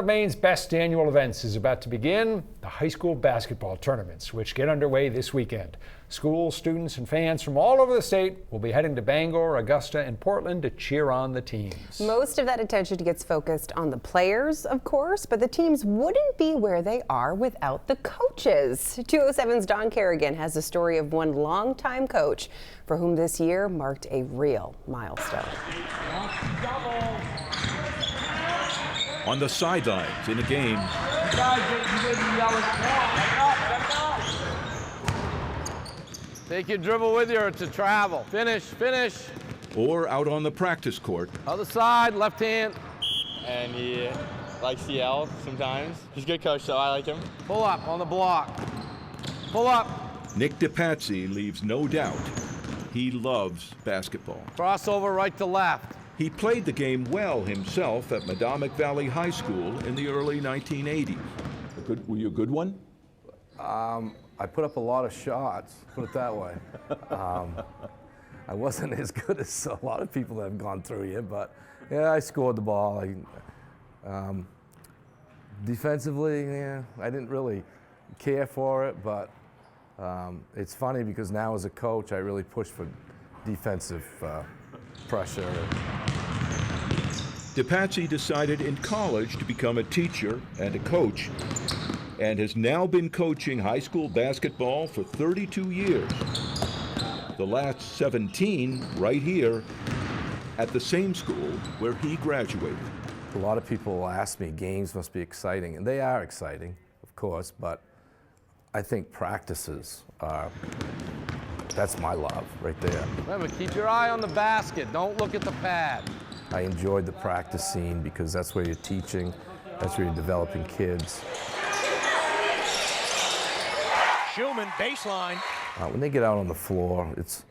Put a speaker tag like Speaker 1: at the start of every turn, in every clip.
Speaker 1: Maine's best annual events is about to begin, the high school basketball tournaments, which get underway this weekend. Schools, students, and fans from all over the state will be heading to Bangor, Augusta, and Portland to cheer on the teams.
Speaker 2: Most of that attention gets focused on the players, of course, but the teams wouldn't be where they are without the coaches. 207's Don Kerrigan has the story of one longtime coach for whom this year marked a real milestone.
Speaker 3: On the sidelines in a game,
Speaker 4: take your dribble with you or to travel. Finish, finish.
Speaker 3: or out on the practice court,
Speaker 4: Other side, left hand.
Speaker 5: And he likes to yell sometimes. He's a good coach, so I like him.
Speaker 4: Pull up on the block. Pull up.
Speaker 3: Nick DePatsy leaves no doubt he loves basketball.
Speaker 4: Crossover right to left.
Speaker 3: He played the game well himself at Medo Valley High School in the early 1980s. Were you a good one?
Speaker 6: I put up a lot of shots, put it that way. I wasn't as good as a lot of people that have gone through here, but yeah, I scored the ball. Defensively, yeah, I didn't really care for it, but it's funny because now as a coach, I really push for defensive pressure.
Speaker 3: DePatsy decided in college to become a teacher and a coach, and has now been coaching high school basketball for 32 years. The last 17 right here at the same school where he graduated.
Speaker 6: A lot of people will ask me, games must be exciting, and they are exciting, of course, but I think practices are, that's my love right there.
Speaker 4: Remember, keep your eye on the basket. Don't look at the pad.
Speaker 6: I enjoyed the practice scene because that's where you're teaching, that's where you're developing kids.
Speaker 7: Schulman, baseline.
Speaker 6: When they get out on the floor, it's,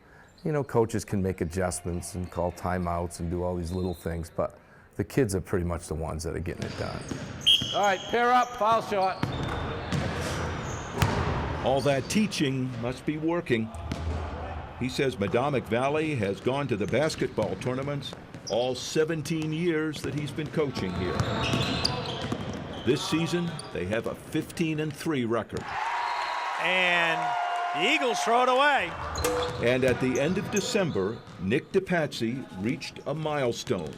Speaker 6: you know, coaches can make adjustments and call timeouts and do all these little things, but the kids are pretty much the ones that are getting it done.
Speaker 4: All right, pair up, foul shot.
Speaker 3: All that teaching must be working. He says Medo Valley has gone to the basketball tournaments all 17 years that he's been coaching here. This season, they have a 15-3 record.
Speaker 7: And the Eagles throw it away.
Speaker 3: And at the end of December, Nick DePatsy reached a milestone,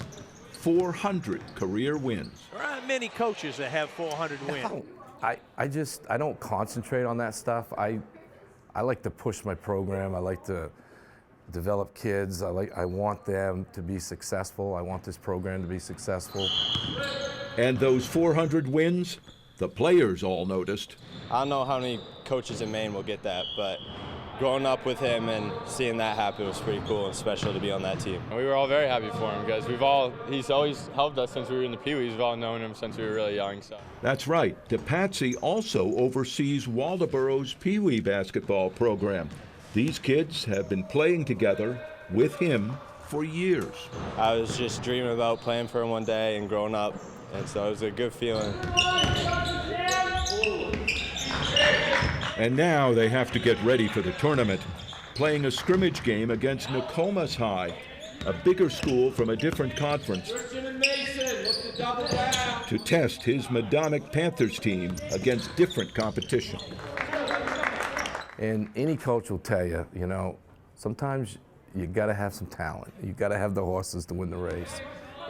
Speaker 3: 400 career wins.
Speaker 7: There aren't many coaches that have 400 wins.
Speaker 6: I don't concentrate on that stuff. I like to push my program. I like to develop kids. I want them to be successful. I want this program to be successful.
Speaker 3: And those 400 wins, the players all noticed.
Speaker 5: I don't know how many coaches in Maine will get that, but growing up with him and seeing that happen was pretty cool and special to be on that team.
Speaker 8: We were all very happy for him because he's always helped us since we were in the Pee-wees. We've all known him since we were really young. So.
Speaker 3: That's right. DePatsy also oversees Waldoboro's Pee-wee basketball program. These kids have been playing together with him for years.
Speaker 5: I was just dreaming about playing for him one day and growing up, and so it was a good feeling.
Speaker 3: And now they have to get ready for the tournament, playing a scrimmage game against Nokomis High, a bigger school from a different conference, to test his Medonic Panthers team against different competition.
Speaker 6: And any coach will tell you, you know, sometimes you got to have some talent. You got to have the horses to win the race.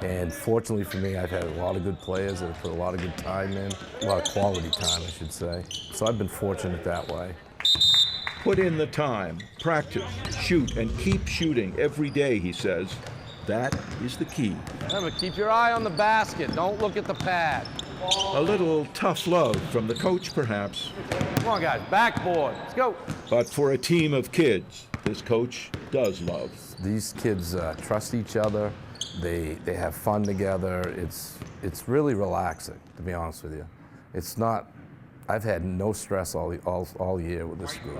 Speaker 6: And fortunately for me, I've had a lot of good players that have put a lot of good time in, a lot of quality time, I should say. So I've been fortunate that way.
Speaker 3: Put in the time, practice, shoot, and keep shooting every day, he says. That is the key.
Speaker 4: Remember, keep your eye on the basket. Don't look at the pad.
Speaker 3: A little tough love from the coach, perhaps.
Speaker 4: Come on, guys, backboard. Let's go.
Speaker 3: But for a team of kids, this coach does love.
Speaker 6: These kids trust each other. They have fun together. It's really relaxing, to be honest with you. It's not. I've had no stress all year with this group.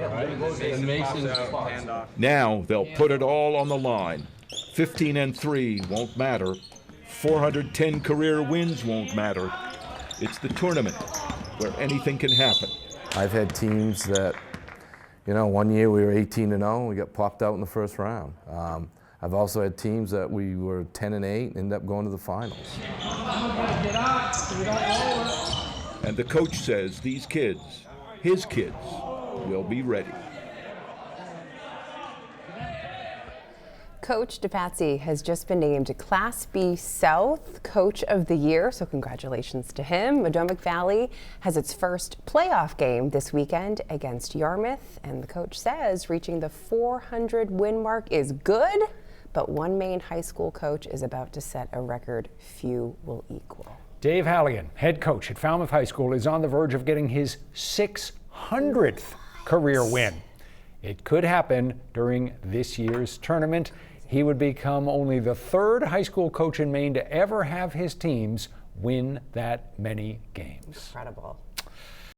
Speaker 3: Now they'll put it all on the line. 15-3 won't matter. 410 career wins won't matter. It's the tournament where anything can happen.
Speaker 6: I've had teams that, you know, one year we were 18-0, we got popped out in the first round. I've also had teams that we were 10-8 and ended up going to the finals.
Speaker 3: And the coach says these kids, his kids, will be ready.
Speaker 2: Coach DePatsy has just been named Class B South Coach of the Year, so congratulations to him. Medo Valley has its first playoff game this weekend against Yarmouth, and the coach says reaching the 400 win mark is good, but one Maine high school coach is about to set a record few will equal.
Speaker 1: Dave Halligan, head coach at Falmouth High School, is on the verge of getting his 600th career win. It could happen during this year's tournament. He would become only the third high school coach in Maine to ever have his teams win that many games.
Speaker 2: Incredible.